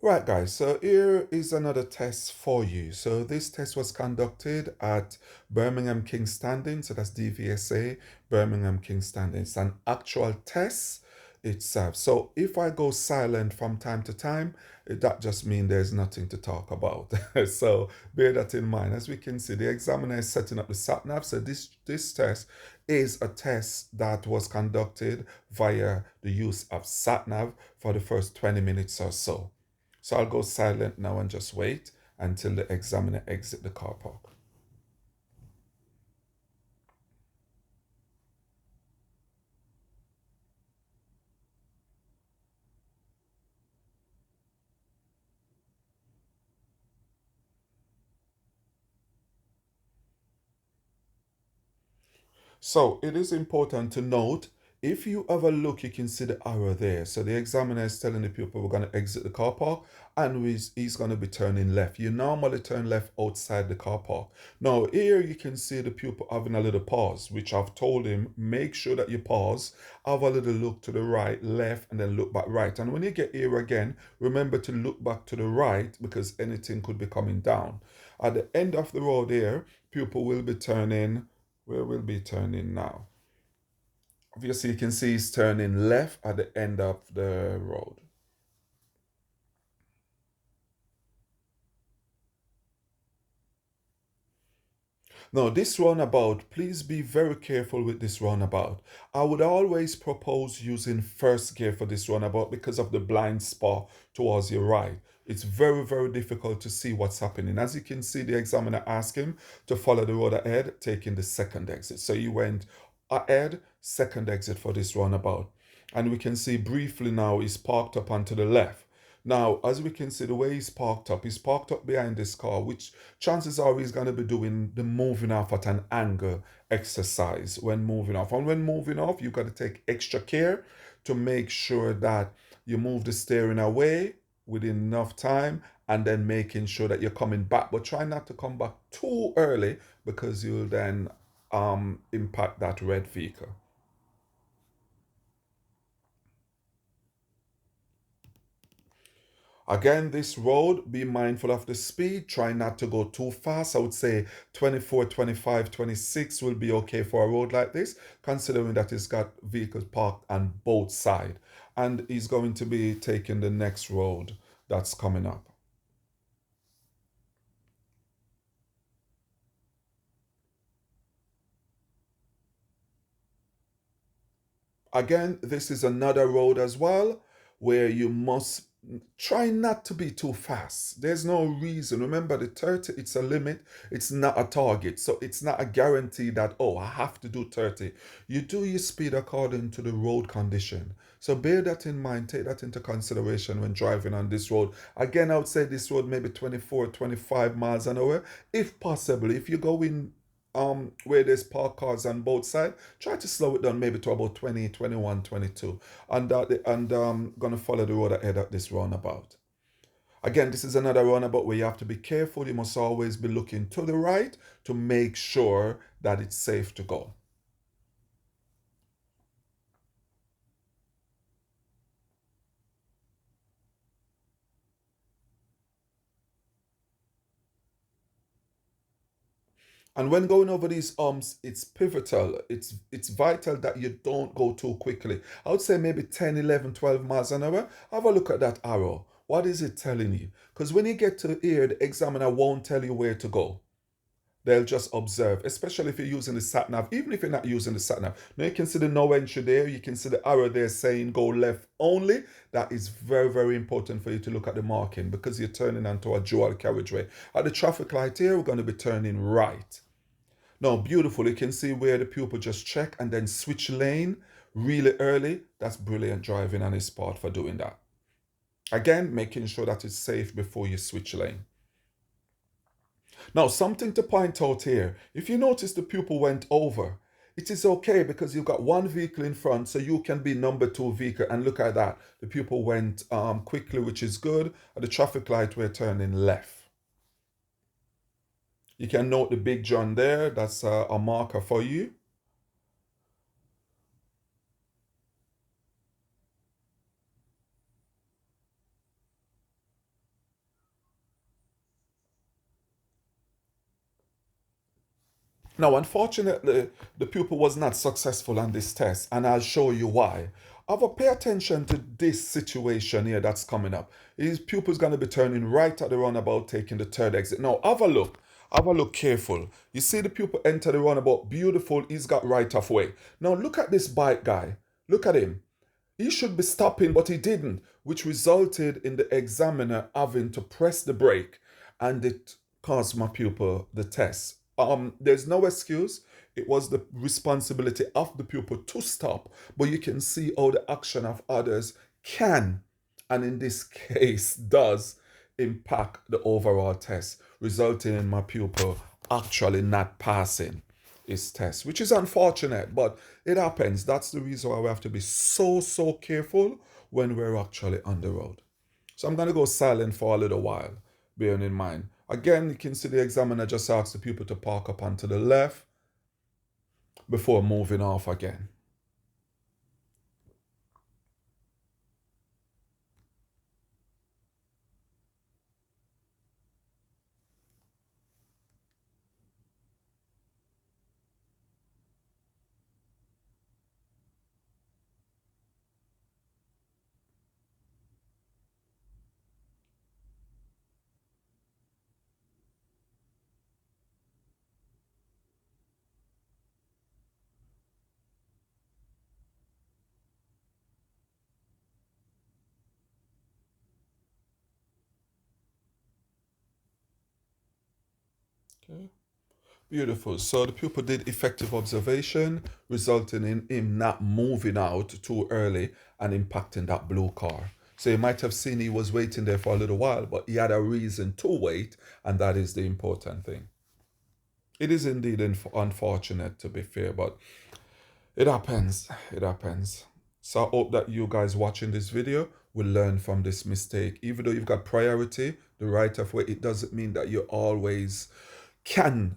Right, guys, so here is another test for you. So this test was conducted at Birmingham Kingstanding, so that's DVSA, Birmingham Kingstanding. It's an actual test itself. So if I go silent from time to time, that just means there's nothing to talk about. So bear that in mind. As we can see, the examiner is setting up the sat nav. So this test is a test that was conducted via the use of sat nav for the first 20 minutes or so. So I'll go silent now and just wait until the examiner exit the car park. So it is important to note, if you have a look, you can see the arrow there. So the examiner is telling the pupil we're going to exit the car park and he's going to be turning left. You normally turn left outside the car park. Now here you can see the pupil having a little pause, which I've told him, make sure that you pause, have a little look to the right, left, and then look back right. And when you get here again, remember to look back to the right because anything could be coming down. At the end of the road here, pupil will be turning, where will be turning now? Obviously, you can see he's turning left at the end of the road. Now, this roundabout, please be very careful with this roundabout. I would always propose using first gear for this roundabout because of the blind spot towards your right. It's very, very difficult to see what's happening. As you can see, the examiner asked him to follow the road ahead, taking the second exit. So he went ahead, second exit for this roundabout. And we can see briefly now he's parked up onto the left. Now, as we can see, the way he's parked up behind this car, which chances are he's going to be doing the moving off at an angle exercise when moving off. And when moving off, you've got to take extra care to make sure that you move the steering away within enough time and then making sure that you're coming back. But try not to come back too early because you'll then impact that red vehicle. Again, this road, be mindful of the speed. Try not to go too fast. I would say 24, 25, 26 will be okay for a road like this, considering that it's got vehicles parked on both sides. And he's going to be taking the next road that's coming up. Again, this is another road as well where you must try not to be too fast. There's no reason. Remember, the 30, it's a limit, it's not a target. So it's not a guarantee that, oh, I have to do 30. You do your speed according to the road condition. So bear that in mind, take that into consideration when driving on this road. Again, I would say this road maybe 24, 25 miles an hour, if possible. If you go in where there's parked cars on both sides, try to slow it down maybe to about 20, 21, 22, and gonna follow the road ahead at this roundabout. Again, this is another roundabout where you have to be careful. You must always be looking to the right to make sure that it's safe to go. And when going over these it's pivotal. It's vital that you don't go too quickly. I would say maybe 10, 11, 12 miles an hour. Have a look at that arrow. What is it telling you? Because when you get to here, the examiner won't tell you where to go. They'll just observe, especially if you're using the sat nav, even if you're not using the sat nav. Now you can see the no entry there, you can see the arrow there saying go left only. That is very, very important for you to look at the marking because you're turning onto a dual carriageway. At the traffic light here, we're going to be turning right. Now, beautiful, you can see where the pupil just check and then switch lane really early. That's brilliant driving on his part for doing that. Again, making sure that it's safe before you switch lane. Now, something to point out here. If you notice the pupil went over, it is okay because you've got one vehicle in front, so you can be number two vehicle. And look at that. The pupil went quickly, which is good. At the traffic light, we're turning left. You can note the big John there. That's a marker for you. Now, unfortunately, the pupil was not successful on this test, and I'll show you why. However, pay attention to this situation here that's coming up. His pupil's going to be turning right at the roundabout, taking the third exit. Now, have a look. Have a look careful. You see the pupil enter the roundabout. Beautiful. He's got right of way. Now, look at this bike guy. Look at him. He should be stopping, but he didn't, which resulted in the examiner having to press the brake, and it caused my pupil the test. There's no excuse. It was the responsibility of the pupil to stop, but you can see how the action of others can, and in this case, does impact the overall test, resulting in my pupil actually not passing his test, which is unfortunate, but it happens. That's the reason why we have to be so careful when we're actually on the road. So I'm going to go silent for a little while, bearing in mind. Again, you can see the examiner just asks the pupil to park up onto the left before moving off again. Okay. Beautiful. So the pupil did effective observation, resulting in him not moving out too early and impacting that blue car. So you might have seen he was waiting there for a little while, but he had a reason to wait, and that is the important thing. It is indeed unfortunate, to be fair, but it happens. It happens. So I hope that you guys watching this video will learn from this mistake. Even though you've got priority, the right of way, it doesn't mean that you always can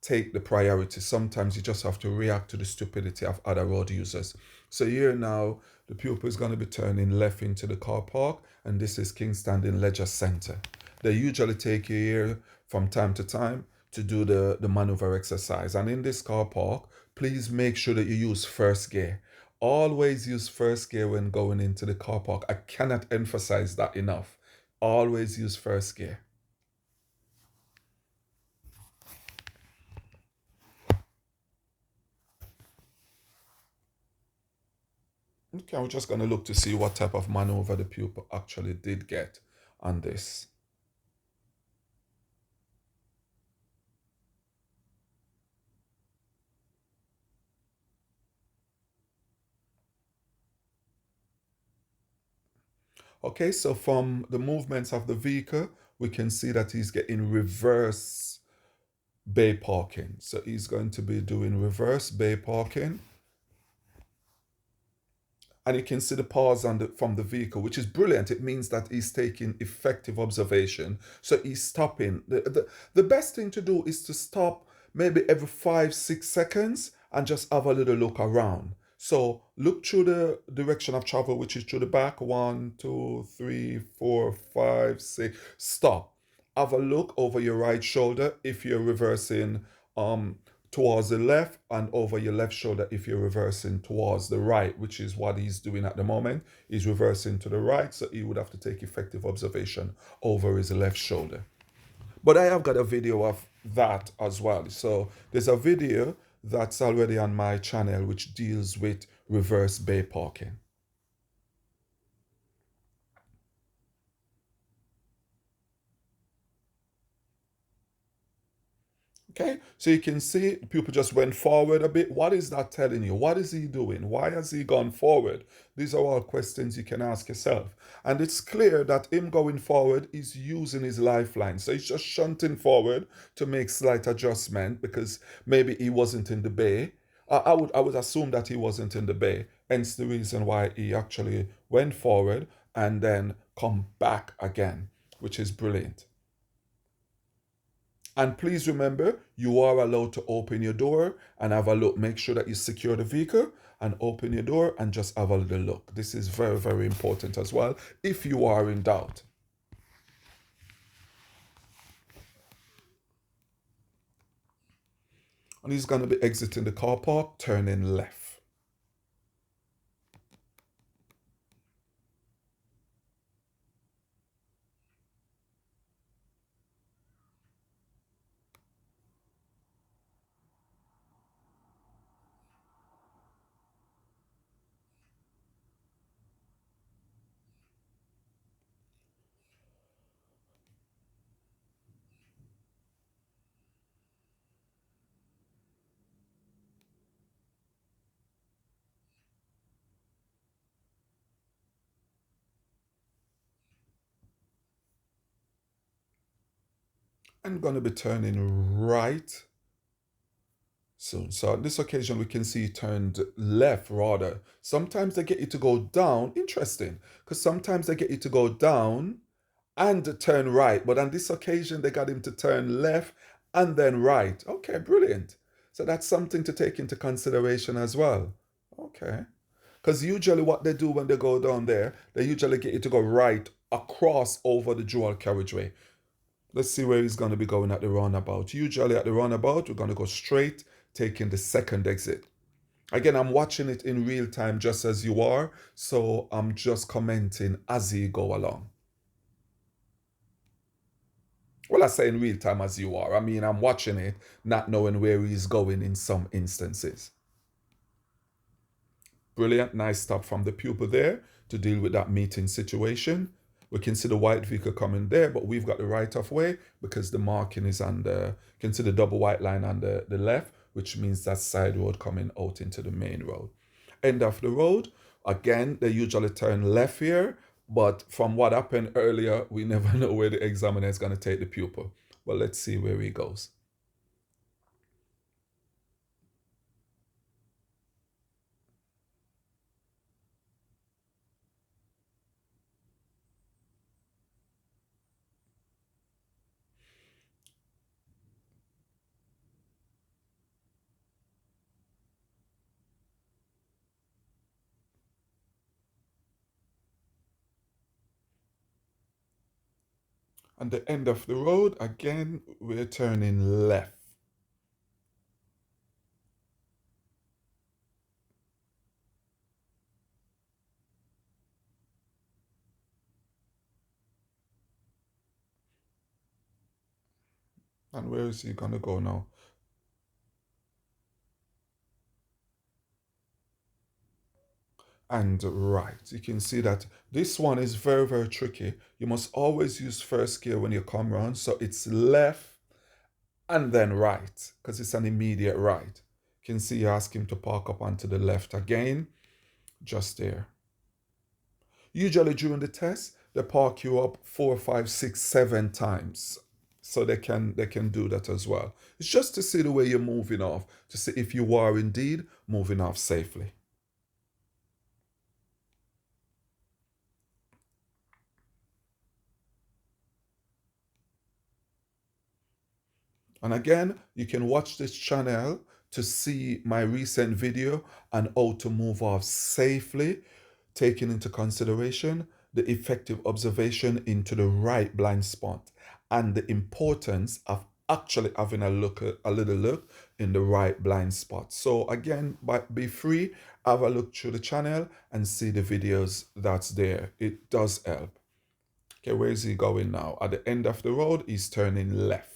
take the priority. Sometimes you just have to react to the stupidity of other road users. So here now, the pupil is going to be turning left into the car park, and this is Kingstanding Leisure Center. They usually take you here from time to time to do the maneuver exercise. And in this car park, please make sure that you use first gear. Always use first gear when going into the car park. I cannot emphasize that enough. Always use first gear. Okay, we're just going to look to see what type of maneuver the pupil actually did get on this. Okay, so from the movements of the vehicle, we can see that he's getting reverse bay parking. So he's going to be doing reverse bay parking. And you can see the pause from the vehicle, which is brilliant. It means that he's taking effective observation. So he's stopping. The best thing to do is to stop maybe every 5-6 seconds and just have a little look around. So look through the direction of travel, which is through the back. 1, 2, 3, 4, 5, 6. Stop. Have a look over your right shoulder if you're reversing towards the left, and over your left shoulder if you're reversing towards the right, which is what he's doing at the moment. He's reversing to the right, so he would have to take effective observation over his left shoulder. But I have got a video of that as well. So there's a video that's already on my channel which deals with reverse bay parking. Okay, so you can see people just went forward a bit. What is that telling you? What is he doing? Why has he gone forward? These are all questions you can ask yourself. And it's clear that him going forward is using his lifeline. So he's just shunting forward to make slight adjustment because maybe he wasn't in the bay. I would assume that he wasn't in the bay. Hence the reason why he actually went forward and then come back again, which is brilliant. And please remember, you are allowed to open your door and have a look. Make sure that you secure the vehicle and open your door and just have a little look. This is very important as well if you are in doubt. And he's going to be exiting the car park, turning left. And going to be turning right soon. So on this occasion, we can see he turned left rather. Sometimes they get you to go down. Interesting, because sometimes they get you to go down and turn right. But on this occasion, they got him to turn left and then right. Okay, brilliant. So that's something to take into consideration as well. Okay. Because usually what they do when they go down there, they usually get you to go right across over the dual carriageway. Let's see where he's going to be going at the roundabout. Usually at the roundabout, we're going to go straight, taking the second exit. Again, I'm watching it in real time just as you are, so I'm just commenting as you go along. Well, I say in real time as you are. I mean, I'm watching it, not knowing where he's going in some instances. Brilliant, nice stop from the pupil there to deal with that meeting situation. We can see the white vehicle coming there, but we've got the right of way because the marking is on the, you can see the double white line on the left, which means that side road coming out into the main road. End of the road, again, they usually turn left here, but from what happened earlier, we never know where the examiner is going to take the pupil. Well, let's see where he goes. And the end of the road, again, we're turning left. And where is he going to go now? And right. You can see that this one is very, very tricky. You must always use first gear when you come around. So it's left and then right because it's an immediate right. You can see you ask him to park up onto the left again, just there. Usually during the test, they park you up 4, 5, 6, 7 times. So they can do that as well. It's just to see the way you're moving off, to see if you are indeed moving off safely. And again, you can watch this channel to see my recent video on how to move off safely, taking into consideration the effective observation into the right blind spot and the importance of actually having a little look in the right blind spot. So again, be free, have a look through the channel and see the videos that's there. It does help. Okay, where is he going now? At the end of the road, he's turning left.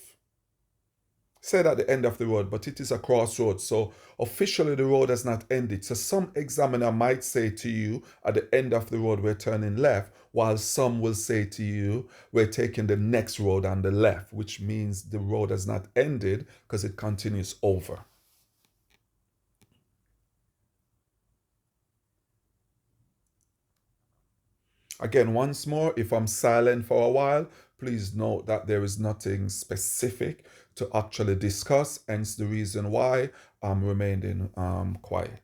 Said at the end of the road, but it is a crossroad. So officially the road has not ended. So some examiner might say to you at the end of the road, we're turning left, while some will say to you, we're taking the next road on the left, which means the road has not ended because it continues over. Again, once more, if I'm silent for a while, please note that there is nothing specific to actually discuss, hence the reason why I'm remaining quiet.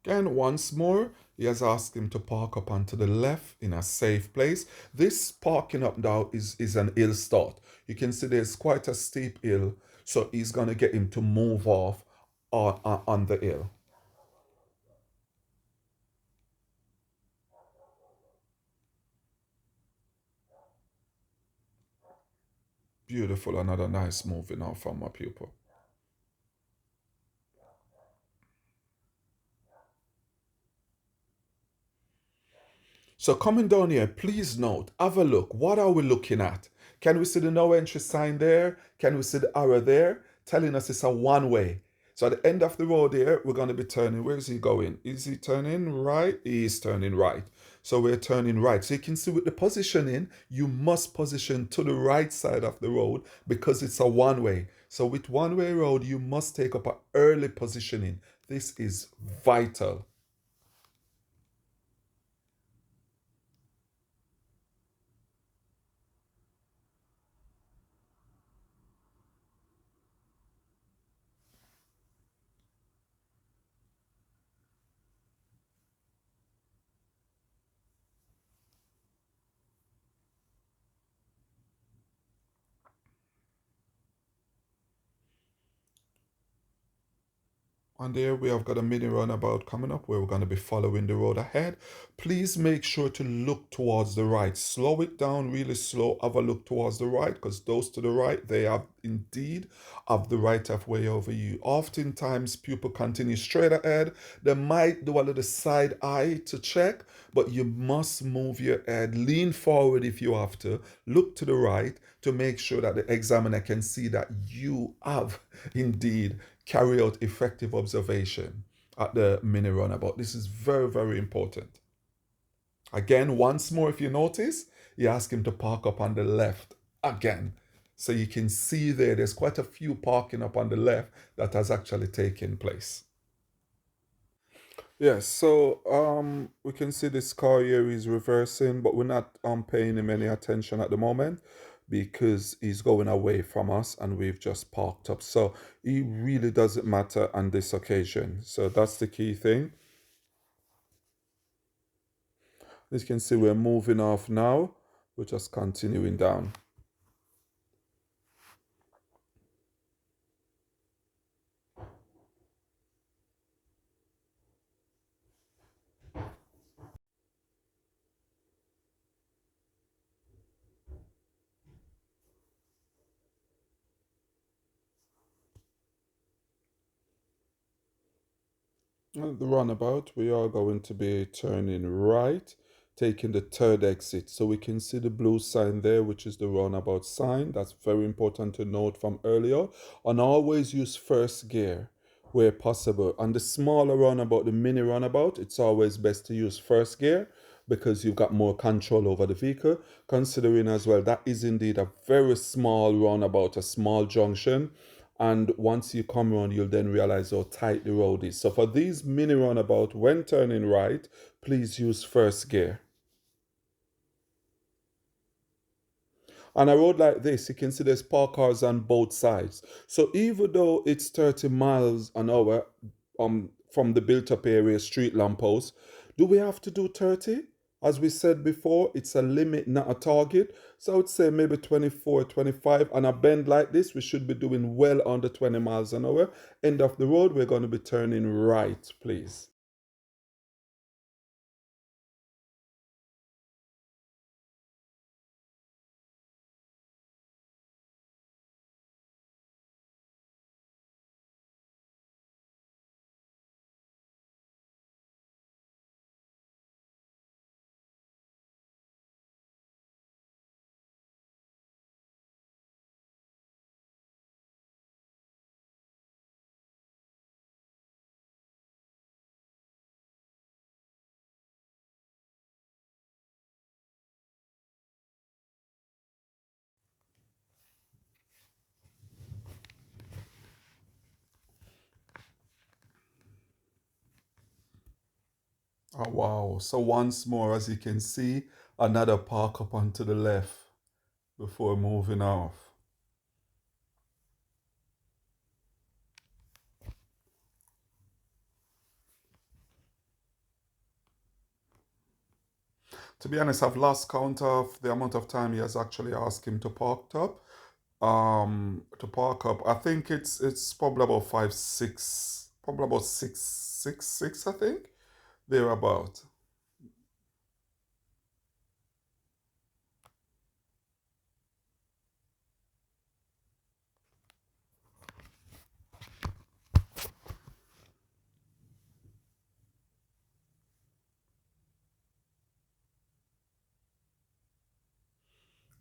And once more, he has asked him to park up onto the left in a safe place. This parking up now is an hill start. You can see there's quite a steep hill, so he's going to get him to move off on the hill. Beautiful, another nice movie now from my pupil. So coming down here, please note, have a look. What are we looking at? Can we see the no entry sign there? Can we see the arrow there? Telling us it's a one way. So at the end of the road here, we're going to be turning. Where is he going? Is he turning right? He is turning right. So we're turning right. So you can see with the positioning, you must position to the right side of the road because it's a one way. So with one way road, you must take up an early positioning. This is vital. And there we have got a mini runabout coming up where we're going to be following the road ahead. Please make sure to look towards the right. Slow it down really slow. Have a look towards the right because those to the right, they have indeed have the right of way over you. Oftentimes, people continue straight ahead. They might do a little side eye to check, but you must move your head. Lean forward if you have to. Look to the right to make sure that the examiner can see that you have indeed carry out effective observation at the mini runabout. This is very, very important. Again, once more, if you notice, you ask him to park up on the left again. So you can see there's quite a few parking up on the left that has actually taken place. Yes, so we can see this car here is reversing, but we're not paying him any attention at the moment because he's going away from us and we've just parked up. So he really doesn't matter on this occasion. So that's the key thing. As you can see, we're moving off now. We're just continuing down. At the runabout, we are going to be turning right, taking the third exit. So we can see the blue sign there, which is the runabout sign. That's very important to note from earlier. And always use first gear where possible. On the smaller runabout, the mini runabout, it's always best to use first gear because you've got more control over the vehicle. Considering as well, that is indeed a very small runabout, a small junction. And once you come around, you'll then realize how tight the road is. So for these mini runabout, when turning right, please use first gear. On a road like this, you can see there's parked cars on both sides. So even though it's 30 miles an hour from the built-up area street lamppost, do we have to do 30? As we said before, it's a limit, not a target. So I would say maybe 24, 25. On a bend like this, we should be doing well under 20 miles an hour. End of the road, we're going to be turning right, please. Oh, wow. So once more, as you can see, another park up onto the left before moving off. To be honest, I've lost count of the amount of time he has actually asked him to park up. I think it's probably about 5, 6, probably about 6, 6, 6, I think. Thereabout.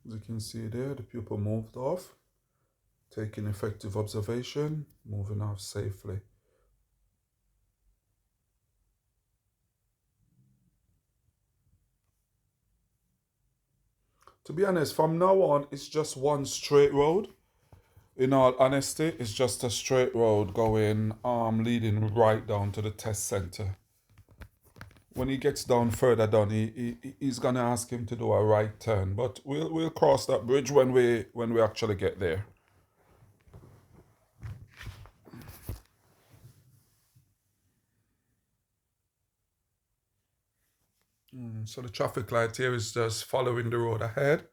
As you can see there, the pupil moved off, taking effective observation, moving off safely. To be honest, from now on, it's just one straight road. In all honesty, it's just a straight road going, leading right down to the test center. When he gets down further down, he's gonna ask him to do a right turn, but we'll cross that bridge when we actually get there. So the traffic light here is just following the road ahead.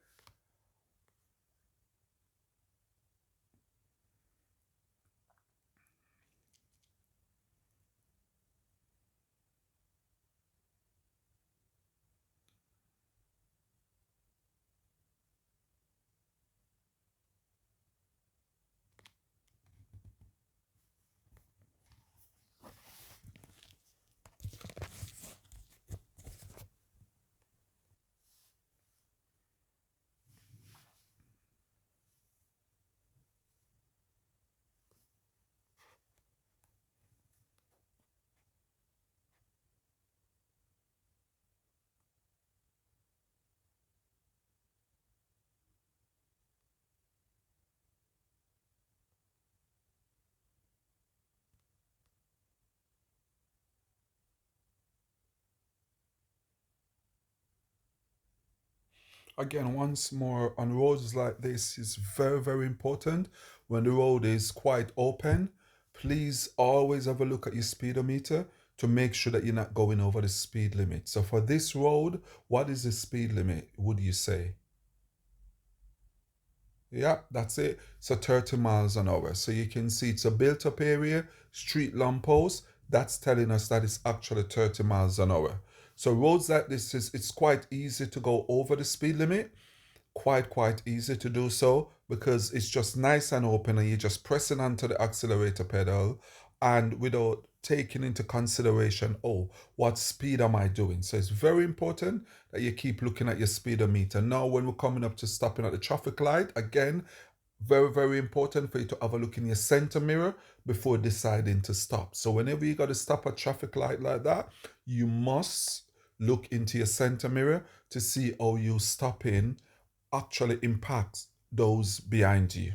Again, once more, on roads like this, is very, very important. When the road is quite open, please always have a look at your speedometer to make sure that you're not going over the speed limit. So for this road, what is the speed limit, would you say? Yeah, that's it. So 30 miles an hour. So you can see it's a built up area, street lamppost. That's telling us that it's actually 30 miles an hour. So roads like this it's quite easy to go over the speed limit. Quite easy to do so because it's just nice and open and you're just pressing onto the accelerator pedal and without taking into consideration, oh, what speed am I doing? So it's very important that you keep looking at your speedometer. Now when we're coming up to stopping at the traffic light, again, very important for you to have a look in your center mirror before deciding to stop. So whenever you got to stop a traffic light like that, you must look into your center mirror to see how you stopping actually impacts those behind you.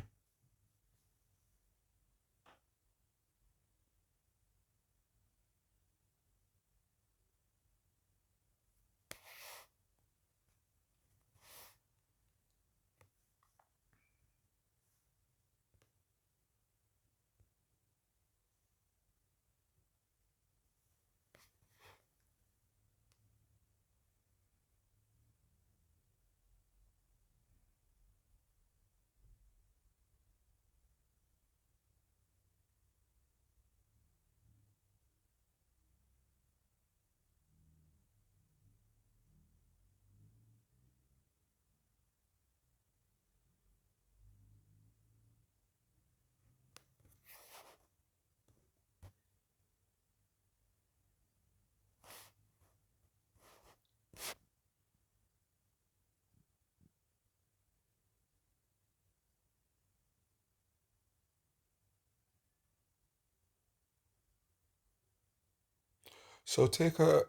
So take a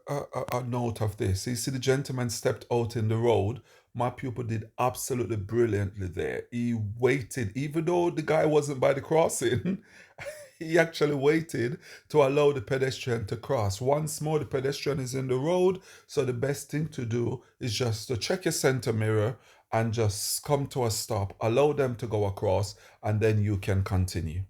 note of this. You see, the gentleman stepped out in the road. My pupil did absolutely brilliantly there. He waited, even though the guy wasn't by the crossing, he actually waited to allow the pedestrian to cross. Once more, the pedestrian is in the road. So the best thing to do is just to check your center mirror and just come to a stop, allow them to go across, and then you can continue.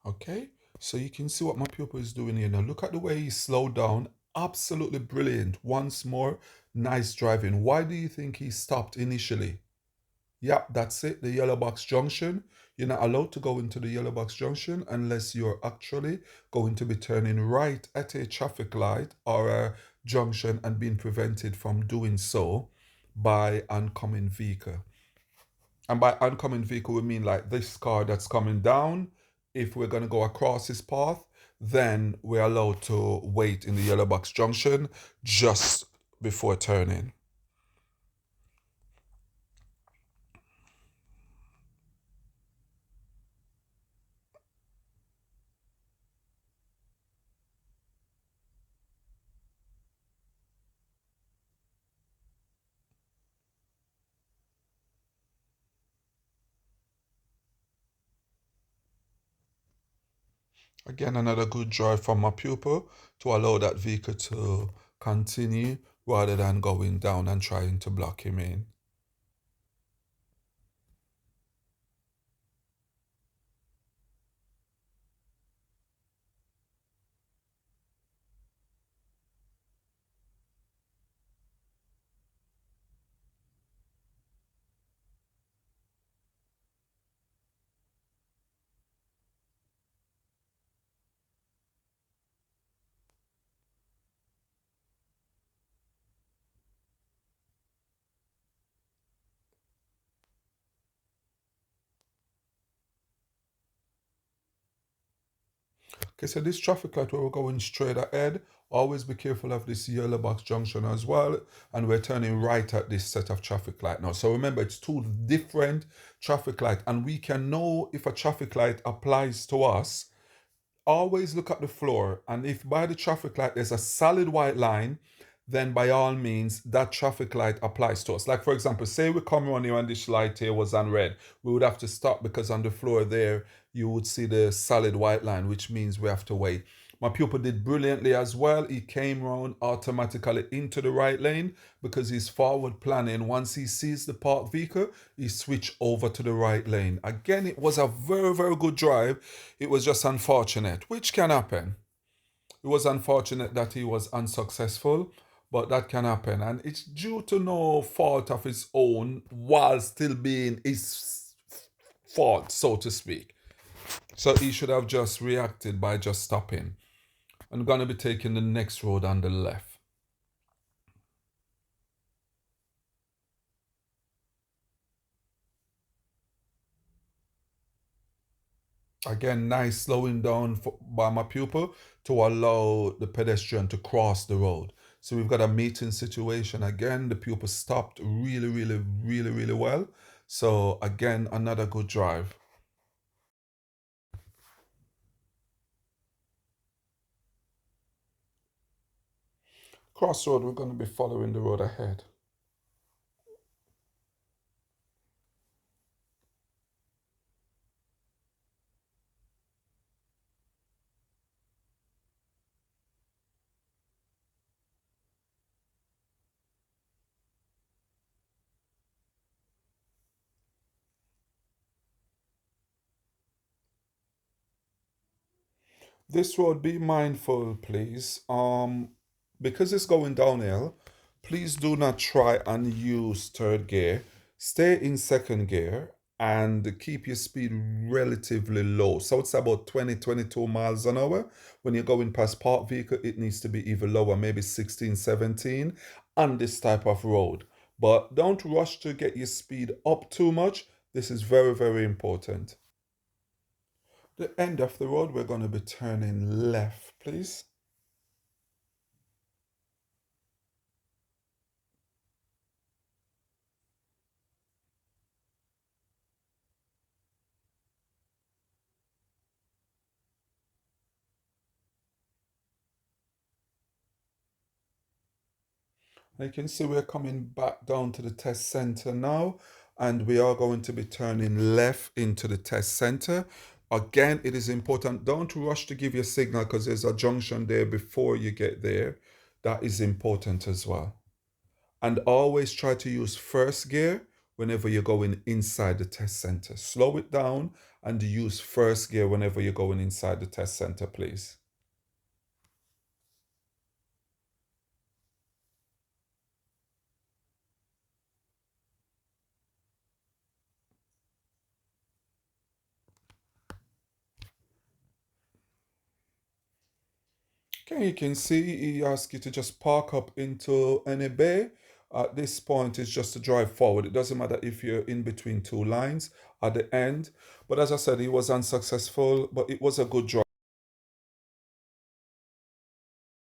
Okay, so you can see what my pupil is doing here now. Look at the way he slowed down. Absolutely brilliant. Once more, nice driving. Why do you think he stopped initially? Yep, that's it. The yellow box junction. You're not allowed to go into the yellow box junction unless you're actually going to be turning right at a traffic light or a junction and being prevented from doing so by oncoming vehicle. And by oncoming vehicle, we mean like this car that's coming down. If we're going to go across this path, then we're allowed to wait in the yellow box junction just before turning. Again, another good drive from my pupil to allow that vehicle to continue rather than going down and trying to block him in. Okay, so this traffic light where we're going straight ahead, always be careful of this yellow box junction as well. And we're turning right at this set of traffic light now. So remember, it's two different traffic light, and we can know if a traffic light applies to us. Always look at the floor, and if by the traffic light there's a solid white line, then by all means that traffic light applies to us. Like for example, say we come around here and this light here was on red, we would have to stop because on the floor there you would see the solid white line, which means we have to wait. My pupil did brilliantly as well. He came round automatically into the right lane because he's forward planning. Once he sees the parked vehicle, he switched over to the right lane. Again, it was a very, very good drive. It was just unfortunate, which can happen. It was unfortunate that he was unsuccessful, but that can happen. And it's due to no fault of his own while still being his fault, so to speak. So he should have just reacted by just stopping. I'm going to be taking the next road on the left. Again, nice slowing down by my pupil to allow the pedestrian to cross the road. So we've got a meeting situation again. The pupil stopped really, really, really, really well. So again, another good drive. Crossroad, we're going to be following the road ahead. This road, be mindful, please. Because it's going downhill, please do not try and use third gear. Stay in second gear and keep your speed relatively low. So it's about 20, 22 miles an hour. When you're going past parked vehicle, it needs to be even lower, maybe 16, 17 on this type of road. But don't rush to get your speed up too much. This is very, very important. The end of the road, we're going to be turning left, please. And you can see we're coming back down to the test center now, and we are going to be turning left into the test center. Again, it is important, don't rush to give your signal because there's a junction there before you get there. That is important as well. And always try to use first gear whenever you're going inside the test center. Slow it down and use first gear whenever you're going inside the test center, please. Okay, you can see he asks you to just park up into any bay. At this point, it's just to drive forward. It doesn't matter if you're in between two lines at the end. But as I said, he was unsuccessful, but it was a good drive.